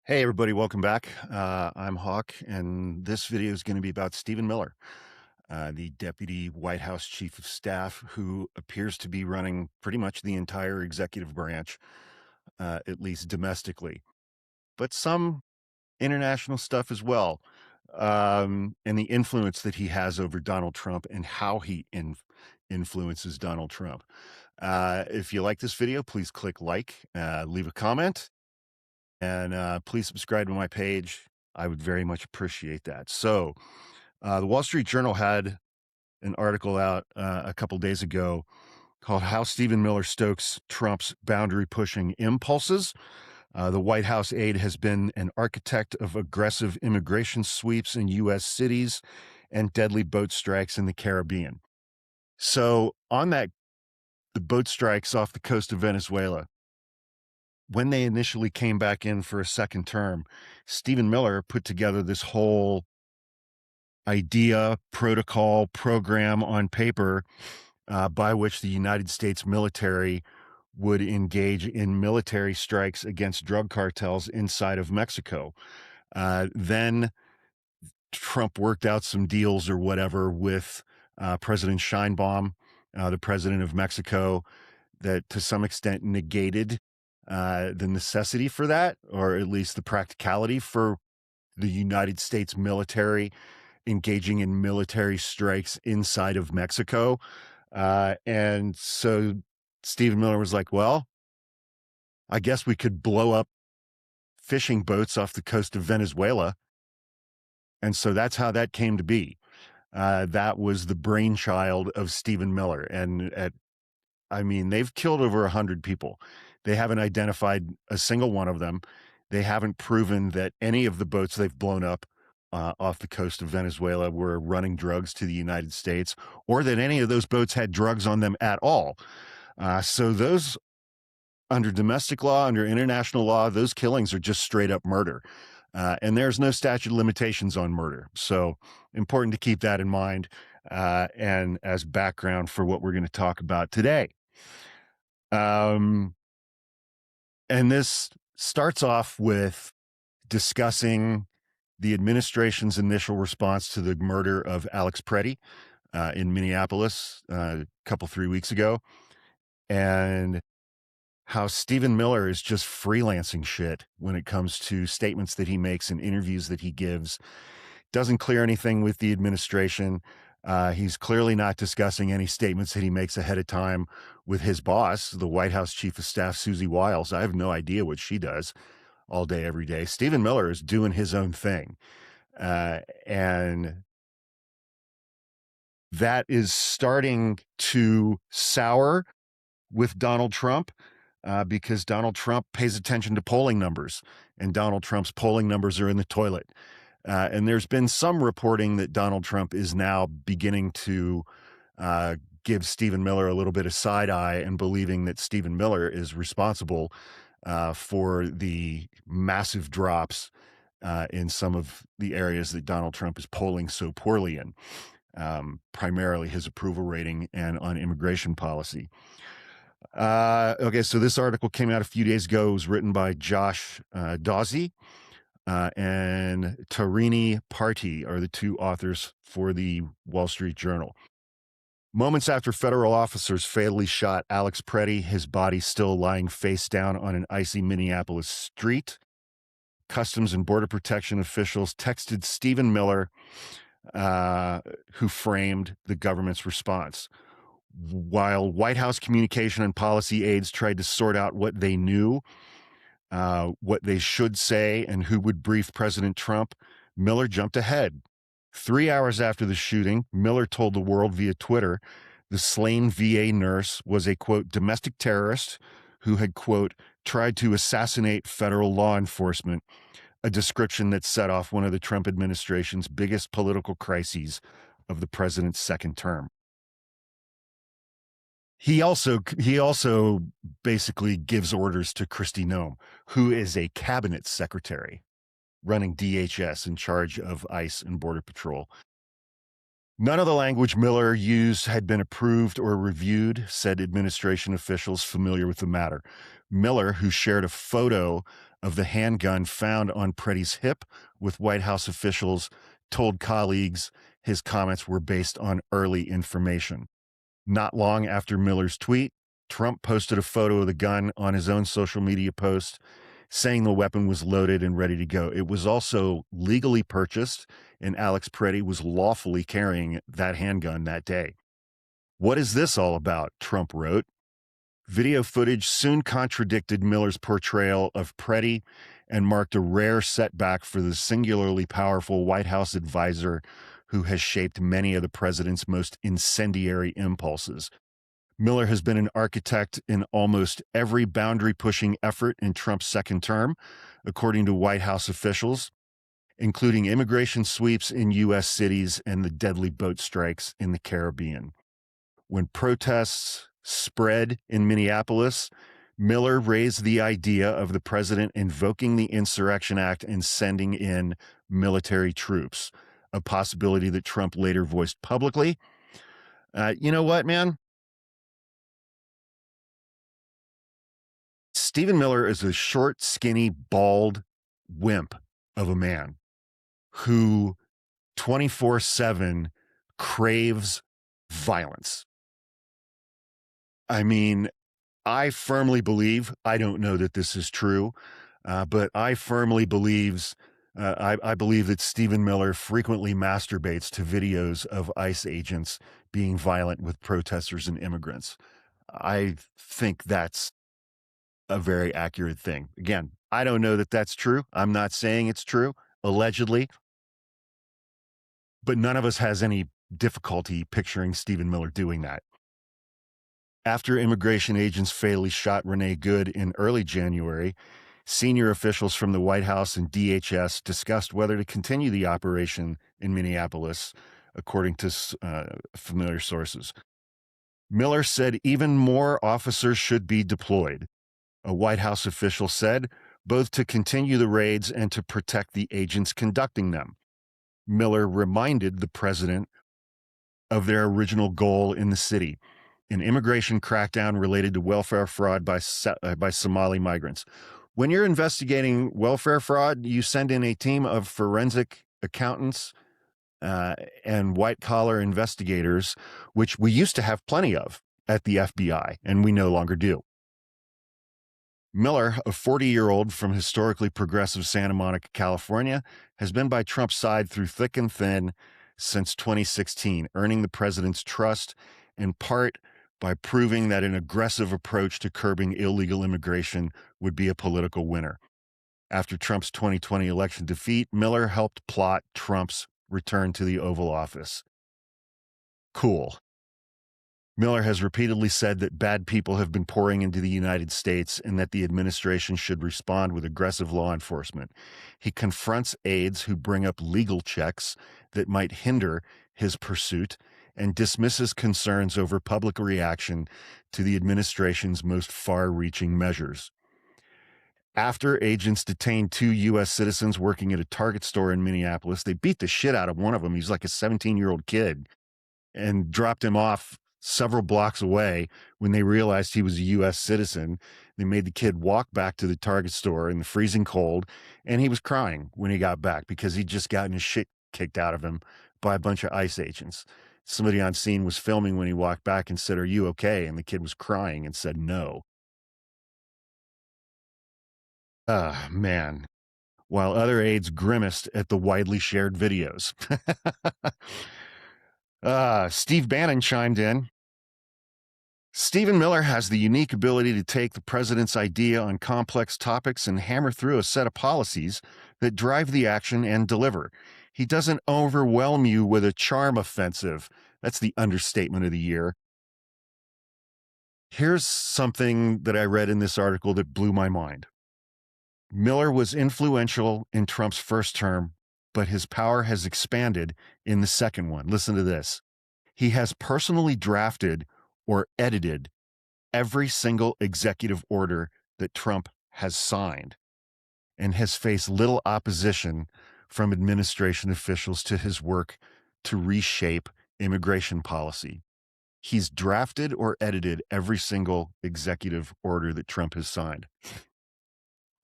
Hey everybody, welcome back. I'm Hawk, and this video is going to be about Stephen Miller, the Deputy White House Chief of Staff, who appears to be running pretty much the entire executive branch, at least domestically, but some international stuff as well, and the influence that he has over Donald Trump and how he influences Donald Trump. If you like this video, please click like, leave a comment, and please subscribe to my page. I would very much appreciate that. So, the Wall Street Journal had an article out a couple days ago called How Stephen Miller Stokes Trump's Boundary Pushing Impulses. The White House aide has been an architect of aggressive immigration sweeps in U.S. cities and deadly boat strikes in the Caribbean. So, on that, the boat strikes off the coast of Venezuela, when they initially came back in for a second term, Stephen Miller put together this whole idea, protocol, program on paper by which the United States military would engage in military strikes against drug cartels inside of Mexico. Then Trump worked out some deals or whatever with President Scheinbaum, the president of Mexico, that to some extent negated the necessity for that, or at least the practicality for the United States military engaging in military strikes inside of Mexico. And so Stephen Miller was like, well, I guess we could blow up fishing boats off the coast of Venezuela. And so that's how that came to be. That was the brainchild of Stephen Miller. And they've killed over 100 people. They haven't identified a single one of them. They haven't proven that any of the boats they've blown up off the coast of Venezuela were running drugs to the United States, or that any of those boats had drugs on them at all. So those, under domestic law, under international law, those killings are just straight up murder. And there's no statute of limitations on murder. So important to keep that in mind and as background for what we're going to talk about today. And this starts off with discussing the administration's initial response to the murder of Alex Pretti in Minneapolis a couple, 3 weeks ago, and how Stephen Miller is just freelancing shit when it comes to statements that he makes and interviews that he gives. Doesn't clear anything with the administration. He's clearly not discussing any statements that he makes ahead of time with his boss, the White House Chief of Staff, Susie Wiles. I have no idea what she does all day, every day. Stephen Miller is doing his own thing. And that is starting to sour with Donald Trump because Donald Trump pays attention to polling numbers, and Donald Trump's polling numbers are in the toilet. And there's been some reporting that Donald Trump is now beginning to give Stephen Miller a little bit of side eye and believing that Stephen Miller is responsible for the massive drops in some of the areas that Donald Trump is polling so poorly in, primarily his approval rating and on immigration policy. Okay, so this article came out a few days ago. It was written by Josh Dawsey and Tarini Pretti are the two authors for the Wall Street Journal. Moments after federal officers fatally shot Alex Pretti, his body still lying face down on an icy Minneapolis street, Customs and Border Protection officials texted Stephen Miller, who framed the government's response. While White House communication and policy aides tried to sort out what they knew, what they should say, and who would brief President Trump, Miller jumped ahead. 3 hours after the shooting, Miller told the world via Twitter the slain VA nurse was a, quote, domestic terrorist who had, quote, tried to assassinate federal law enforcement, a description that set off one of the Trump administration's biggest political crises of the president's second term. He also basically gives orders to Kristi Noem, who is a cabinet secretary running DHS in charge of ICE and Border Patrol. None of the language Miller used had been approved or reviewed, said administration officials familiar with the matter. Miller, who shared a photo of the handgun found on Pretti's hip, with White House officials told colleagues his comments were based on early information. Not long after Miller's tweet, Trump posted a photo of the gun on his own social media post, saying the weapon was loaded and ready to go. It was also legally purchased, and Alex Pretti was lawfully carrying that handgun that day. "What is this all about?" Trump wrote. Video footage soon contradicted Miller's portrayal of Pretti and marked a rare setback for the singularly powerful White House advisor who has shaped many of the president's most incendiary impulses. Miller has been an architect in almost every boundary-pushing effort in Trump's second term, according to White House officials, including immigration sweeps in U.S. cities and the deadly boat strikes in the Caribbean. When protests spread in Minneapolis, Miller raised the idea of the president invoking the Insurrection Act and sending in military troops, a possibility that Trump later voiced publicly. You know what, man? Stephen Miller is a short, skinny, bald wimp of a man who 24/7 craves violence. I mean, I firmly believe, I don't know that this is true, but I firmly I believe that Stephen Miller frequently masturbates to videos of ICE agents being violent with protesters and immigrants. I think that's a very accurate thing. Again, I don't know that that's true. I'm not saying it's true, allegedly, but none of us has any difficulty picturing Stephen Miller doing that. After immigration agents fatally shot Renee Good in early January, senior officials from the White House and DHS discussed whether to continue the operation in Minneapolis, according to familiar sources. Miller said even more officers should be deployed. A White House official said, both to continue the raids and to protect the agents conducting them. Miller reminded the president of their original goal in the city, an immigration crackdown related to welfare fraud by Somali migrants. When you're investigating welfare fraud, you send in a team of forensic accountants and white-collar investigators, which we used to have plenty of at the FBI, and we no longer do. Miller, a 40-year-old from historically progressive Santa Monica, California, has been by Trump's side through thick and thin since 2016, earning the president's trust in part by proving that an aggressive approach to curbing illegal immigration would be a political winner. After Trump's 2020 election defeat, Miller helped plot Trump's return to the Oval Office. Cool. Miller has repeatedly said that bad people have been pouring into the United States and that the administration should respond with aggressive law enforcement. He confronts aides who bring up legal checks that might hinder his pursuit and dismisses concerns over public reaction to the administration's most far-reaching measures. After agents detained 2 U.S. citizens working at a Target store in Minneapolis, they beat the shit out of one of them. He's like a 17-year-old kid, and dropped him off several blocks away. When they realized he was a U.S. citizen, they made the kid walk back to the Target store in the freezing cold, and he was crying when he got back because he'd just gotten his shit kicked out of him by a bunch of ICE agents. Somebody on scene was filming when he walked back and said, "Are you okay?" And the kid was crying and said, "No." Ah, man. While other aides grimaced at the widely shared videos. Steve Bannon chimed in. Stephen Miller has the unique ability to take the president's idea on complex topics and hammer through a set of policies that drive the action and deliver. He doesn't overwhelm you with a charm offensive. That's the understatement of the year. Here's something that I read in this article that blew my mind. Miller was influential in Trump's first term, but his power has expanded in the second one. Listen to this. He has personally drafted or edited every single executive order that Trump has signed and has faced little opposition from administration officials to his work to reshape immigration policy. He's drafted or edited every single executive order that Trump has signed.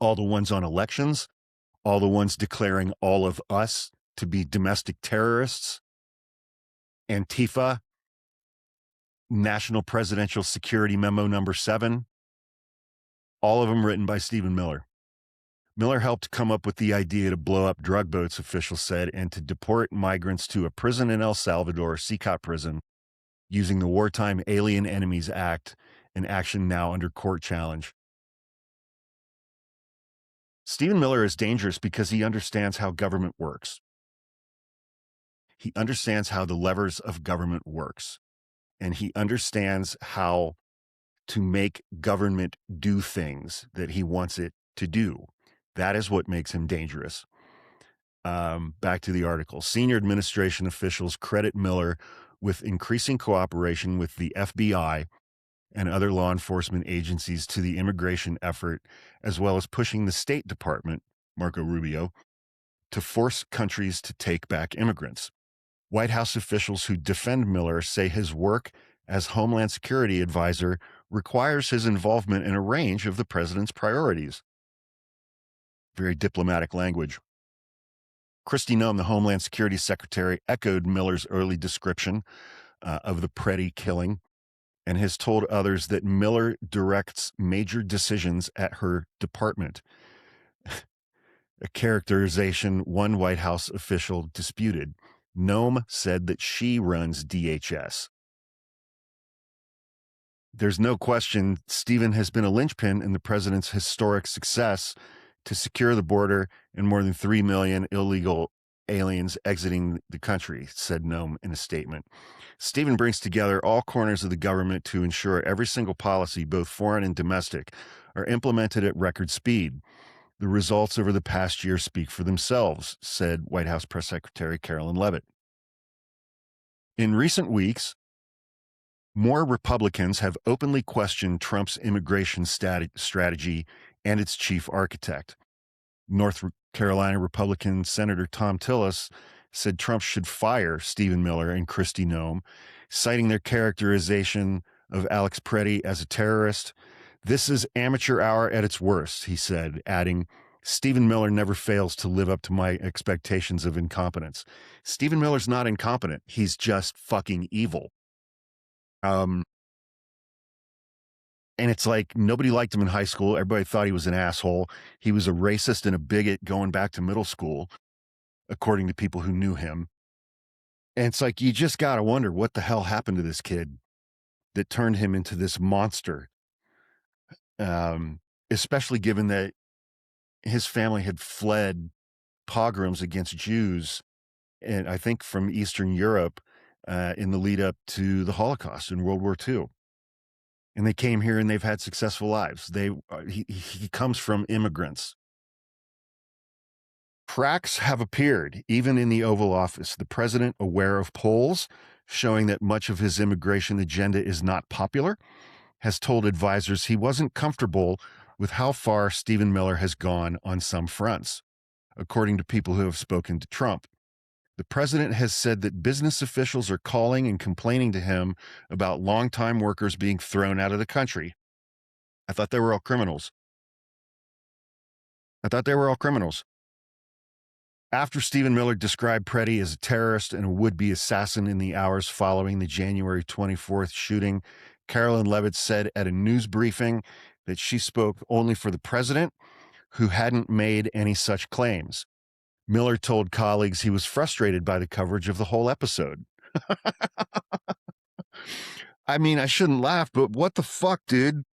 all the ones on elections, all the ones declaring all of us to be domestic terrorists, Antifa, National Presidential Security Memo number 7, all of them written by Stephen Miller. Miller helped come up with the idea to blow up drug boats, officials said, and to deport migrants to a prison in El Salvador, CCOT prison, using the Wartime Alien Enemies Act, an action now under court challenge. Stephen Miller is dangerous because he understands how government works. He understands how the levers of government works, and he understands how to make government do things that he wants it to do. That is what makes him dangerous. Back to the article. Senior administration officials credit Miller with increasing cooperation with the FBI and other law enforcement agencies to the immigration effort, as well as pushing the State Department, Marco Rubio, to force countries to take back immigrants. White House officials who defend Miller say his work as Homeland Security advisor requires his involvement in a range of the president's priorities. Very diplomatic language. Kristi Noem, the Homeland Security Secretary, echoed Miller's early description of the Pretti killing and has told others that Miller directs major decisions at her department, a characterization one White House official disputed. Noem said that she runs DHS. There's no question Stephen has been a linchpin in the president's historic success to secure the border and more than 3 million illegal aliens exiting the country, said Noem in a statement. Stephen brings together all corners of the government to ensure every single policy, both foreign and domestic, are implemented at record speed. The results over the past year speak for themselves, said White House Press Secretary Carolyn Leavitt. In recent weeks, more Republicans have openly questioned Trump's immigration strategy and its chief architect. North Carolina Republican Senator Tom Tillis said Trump should fire Stephen Miller and Kristi Noem, citing their characterization of Alex Pretti as a terrorist. This is amateur hour at its worst, he said, adding, Stephen Miller never fails to live up to my expectations of incompetence. Stephen Miller's not incompetent. He's just fucking evil. And it's like nobody liked him in high school. Everybody thought he was an asshole. He was a racist and a bigot going back to middle school, according to people who knew him. And it's like, you just got to wonder what the hell happened to this kid that turned him into this monster, especially given that his family had fled pogroms against Jews, and I think from Eastern Europe in the lead up to the Holocaust in World War II. And they came here and they've had successful lives. He comes from immigrants. Cracks have appeared, even in the Oval Office. The president, aware of polls showing that much of his immigration agenda is not popular, has told advisors he wasn't comfortable with how far Stephen Miller has gone on some fronts, according to people who have spoken to Trump. The president has said that business officials are calling and complaining to him about longtime workers being thrown out of the country. I thought they were all criminals. After Stephen Miller described Pretti as a terrorist and a would-be assassin in the hours following the January 24th shooting, Carolyn Leavitt said at a news briefing that she spoke only for the president, who hadn't made any such claims. Miller told colleagues he was frustrated by the coverage of the whole episode. I mean, I shouldn't laugh, but what the fuck, dude?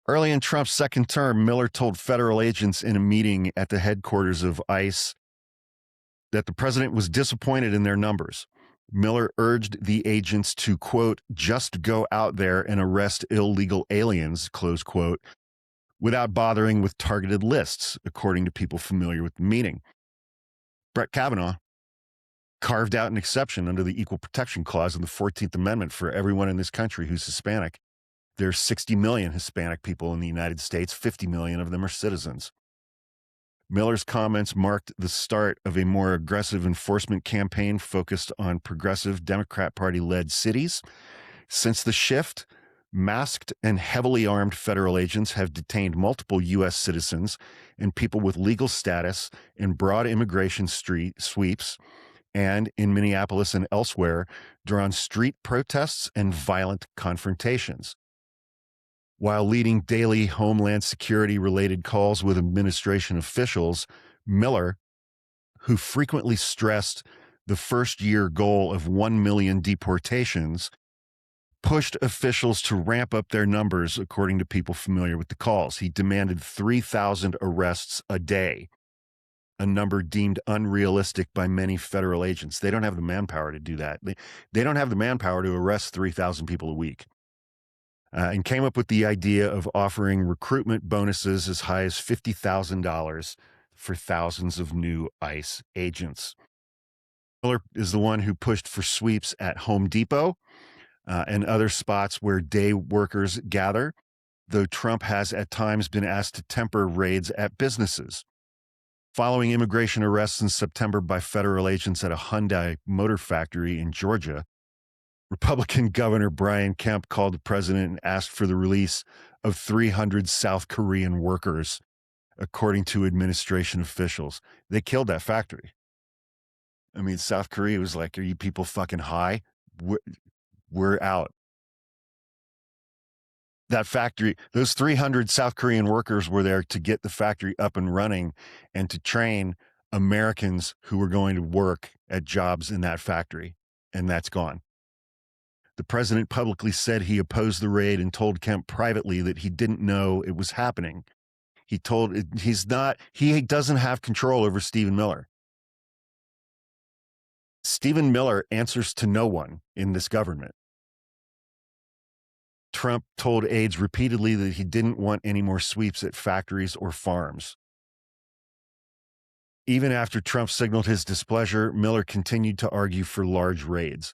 Early in Trump's second term, Miller told federal agents in a meeting at the headquarters of ICE that the president was disappointed in their numbers. Miller urged the agents to, quote, just go out there and arrest illegal aliens, close quote, without bothering with targeted lists, according to people familiar with the meeting. Brett Kavanaugh carved out an exception under the Equal Protection Clause of the 14th Amendment for everyone in this country who's Hispanic. There's 60 million Hispanic people in the United States. 50 million of them are citizens. Miller's comments marked the start of a more aggressive enforcement campaign focused on progressive Democrat Party-led cities. Since the shift, Masked and heavily armed federal agents have detained multiple U.S. citizens and people with legal status in broad immigration sweeps and in Minneapolis and elsewhere drawn street protests and violent confrontations. While leading daily Homeland Security-related calls with administration officials, Miller, who frequently stressed the first-year goal of 1 million deportations, pushed officials to ramp up their numbers, according to people familiar with the calls. He demanded 3,000 arrests a day, a number deemed unrealistic by many federal agents. They don't have the manpower to do that. They don't have the manpower to arrest 3,000 people a week. And came up with the idea of offering recruitment bonuses as high as $50,000 for thousands of new ICE agents. Miller is the one who pushed for sweeps at Home Depot and other spots where day workers gather, though Trump has at times been asked to temper raids at businesses. Following immigration arrests in September by federal agents at a Hyundai motor factory in Georgia, Republican Governor Brian Kemp called the president and asked for the release of 300 South Korean workers, according to administration officials. They killed that factory. I mean, South Korea was like, are you people fucking high? We're out. That factory, those 300 South Korean workers were there to get the factory up and running and to train Americans who were going to work at jobs in that factory. And that's gone. The president publicly said he opposed the raid and told Kemp privately that he didn't know it was happening. He doesn't have control over Stephen Miller. Stephen Miller answers to no one in this government. Trump told aides repeatedly that he didn't want any more sweeps at factories or farms. Even after Trump signaled his displeasure, Miller continued to argue for large raids.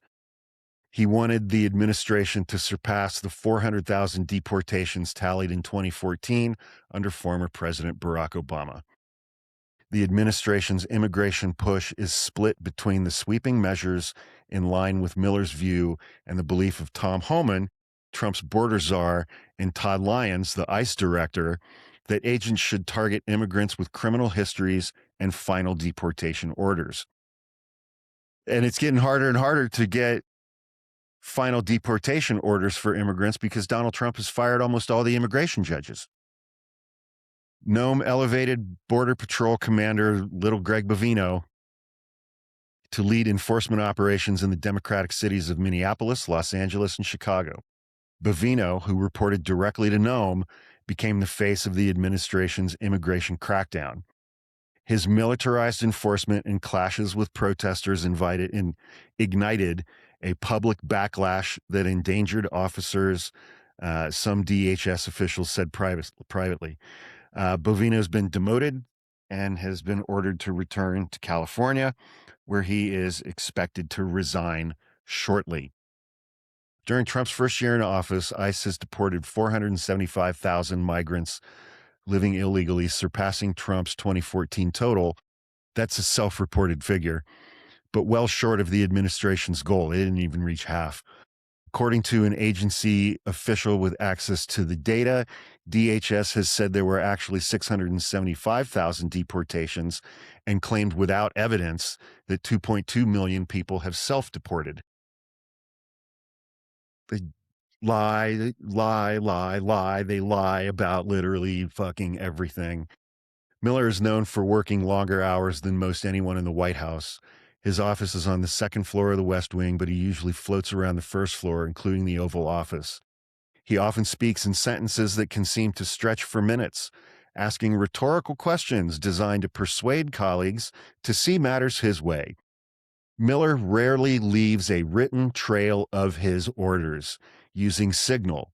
He wanted the administration to surpass the 400,000 deportations tallied in 2014 under former President Barack Obama. The administration's immigration push is split between the sweeping measures in line with Miller's view and the belief of Tom Homan, Trump's border czar, and Todd Lyons, the ICE director, that agents should target immigrants with criminal histories and final deportation orders. And it's getting harder and harder to get final deportation orders for immigrants because Donald Trump has fired almost all the immigration judges. Noem elevated Border Patrol Commander Little Greg Bovino to lead enforcement operations in the Democratic cities of Minneapolis, Los Angeles, and Chicago. Bovino, who reported directly to Noem, became the face of the administration's immigration crackdown. His militarized enforcement and clashes with protesters ignited a public backlash that endangered officers, some DHS officials said privately. Bovino's been demoted and has been ordered to return to California, where he is expected to resign shortly. During Trump's first year in office, ICE has deported 475,000 migrants living illegally, surpassing Trump's 2014 total. That's a self-reported figure, but well short of the administration's goal. It didn't even reach half. According to an agency official with access to the data, DHS has said there were actually 675,000 deportations and claimed without evidence that 2.2 million people have self-deported. They lie. They lie about literally fucking everything. Miller is known for working longer hours than most anyone in the White House. His office is on the second floor of the West Wing, but he usually floats around the first floor, including the Oval Office. He often speaks in sentences that can seem to stretch for minutes, asking rhetorical questions designed to persuade colleagues to see matters his way. Miller rarely leaves a written trail of his orders, using Signal,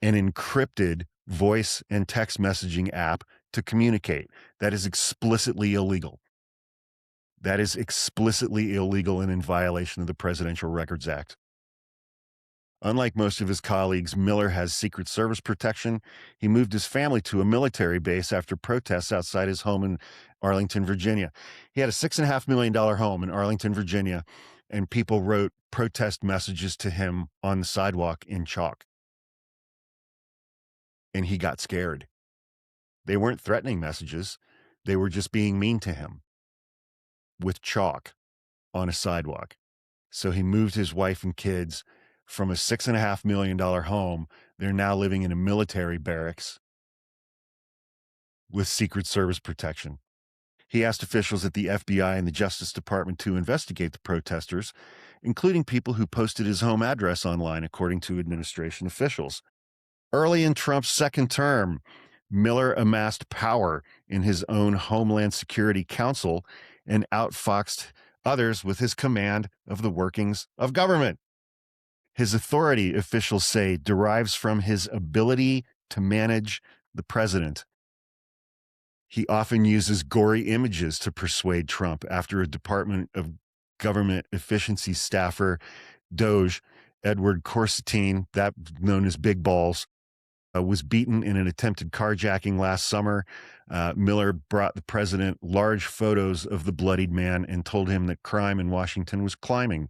an encrypted voice and text messaging app, to communicate. That is explicitly illegal. That is explicitly illegal and in violation of the Presidential Records Act. Unlike most of his colleagues, Miller has Secret Service protection. He moved his family to a military base after protests outside his home in Arlington, Virginia. He had a $6.5 million home in Arlington, Virginia, and people wrote protest messages to him on the sidewalk in chalk. and he got scared. They weren't threatening messages. They were just being mean to him with chalk on a sidewalk. So he moved his wife and kids from a $6.5 million home. They're now living in a military barracks with Secret Service protection. He asked officials at the FBI and the Justice Department to investigate the protesters, including people who posted his home address online, according to administration officials. Early in Trump's second term, Miller amassed power in his own Homeland Security Council and outfoxed others with his command of the workings of government. His authority, officials say, derives from his ability to manage the president. He often uses gory images to persuade Trump after a Department of Government Efficiency staffer, Doge, Edward Corsetine, that known as Big Balls, was beaten in an attempted carjacking last summer. Miller brought the president large photos of the bloodied man and told him that crime in Washington was climbing.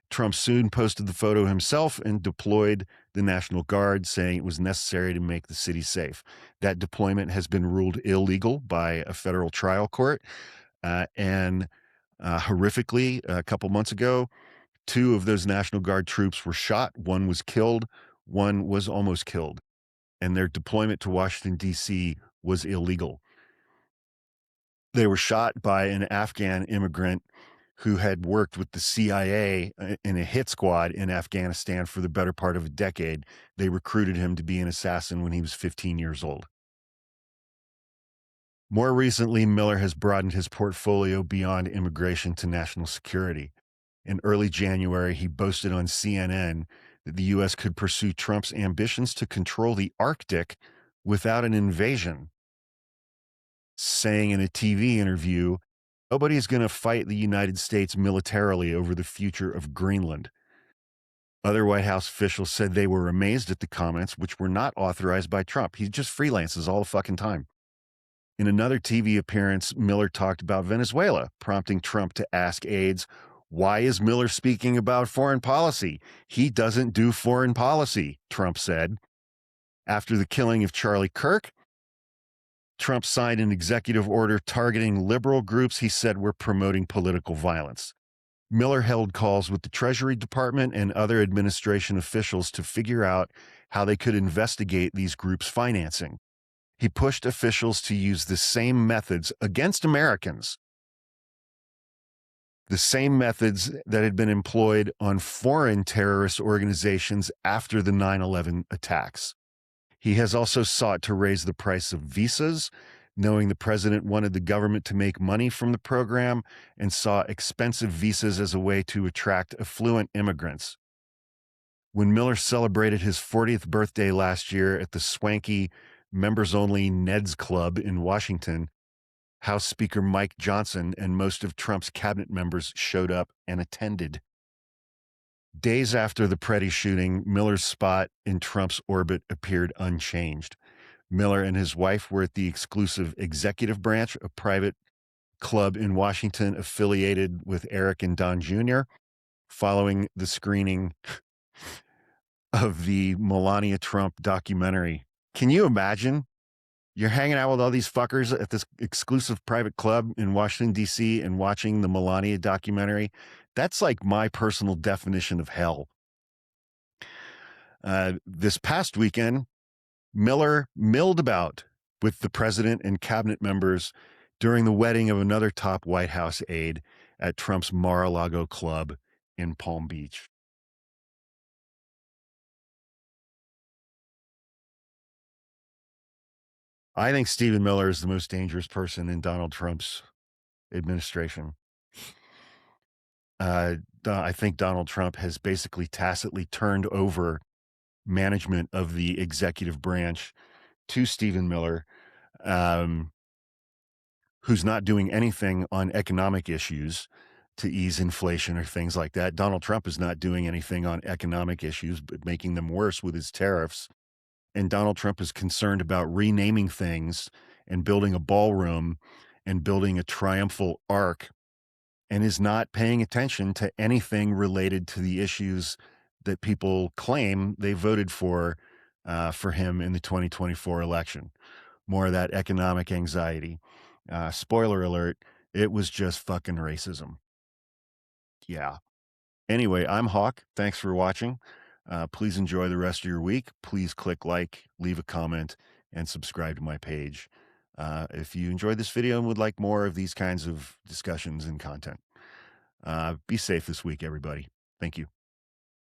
Trump soon posted the photo himself and deployed the National Guard, saying it was necessary to make the city safe. That deployment has been ruled illegal by a federal trial court. And horrifically, a couple months ago, 2 of those National Guard troops were shot. 1 was killed. 1 was almost killed. And their deployment to Washington, D.C. was illegal. They were shot by an Afghan immigrant who had worked with the CIA in a hit squad in Afghanistan for the better part of a decade. They recruited him to be an assassin when he was 15 years old. More recently, Miller has broadened his portfolio beyond immigration to national security. In early January, he boasted on CNN that the U.S. could pursue Trump's ambitions to control the Arctic without an invasion, saying in a TV interview, "Nobody's going to fight the United States militarily over the future of Greenland." Other White House officials said they were amazed at the comments, which were not authorized by Trump. He just freelances all the fucking time. In another TV appearance, Miller talked about Venezuela, prompting Trump to ask aides, "Why is Miller speaking about foreign policy? He doesn't do foreign policy," Trump said. After the killing of Charlie Kirk, Trump signed an executive order targeting liberal groups he said were promoting political violence. Miller held calls with the Treasury Department and other administration officials to figure out how they could investigate these groups' financing. He pushed officials to use the same methods against Americans, the same methods that had been employed on foreign terrorist organizations after the 9/11 attacks. He has also sought to raise the price of visas, knowing the president wanted the government to make money from the program and saw expensive visas as a way to attract affluent immigrants. When Miller celebrated his 40th birthday last year at the swanky members-only Ned's Club in Washington, House Speaker Mike Johnson and most of Trump's cabinet members showed up and attended. Days after the Pretti shooting, Miller's spot in Trump's orbit appeared unchanged. Miller and his wife were at the exclusive executive branch, a private club in Washington affiliated with Eric and Don Jr., following the screening of the Melania Trump documentary. Can you imagine? You're hanging out with all these fuckers at this exclusive private club in Washington, D.C., and watching the Melania documentary. That's like my personal definition of hell. This past weekend, Miller milled about with the president and cabinet members during the wedding of another top White House aide at Trump's Mar-a-Lago club in Palm Beach. I think Stephen Miller is the most dangerous person in Donald Trump's administration. I think Donald Trump has basically tacitly turned over management of the executive branch to Stephen Miller, who's not doing anything on economic issues to ease inflation or things like that. Donald Trump is not doing anything on economic issues, but making them worse with his tariffs. And Donald Trump is concerned about renaming things and building a ballroom and building a triumphal arc, and is not paying attention to anything related to the issues that people claim they voted for for him in the 2024 election. More of that economic anxiety. Spoiler alert, it was just fucking racism. Yeah. Anyway, I'm Hawk. Thanks for watching. Please enjoy the rest of your week. Please click like, leave a comment, and subscribe to my page. If you enjoyed this video and would like more of these kinds of discussions and content, be safe this week, everybody. Thank you.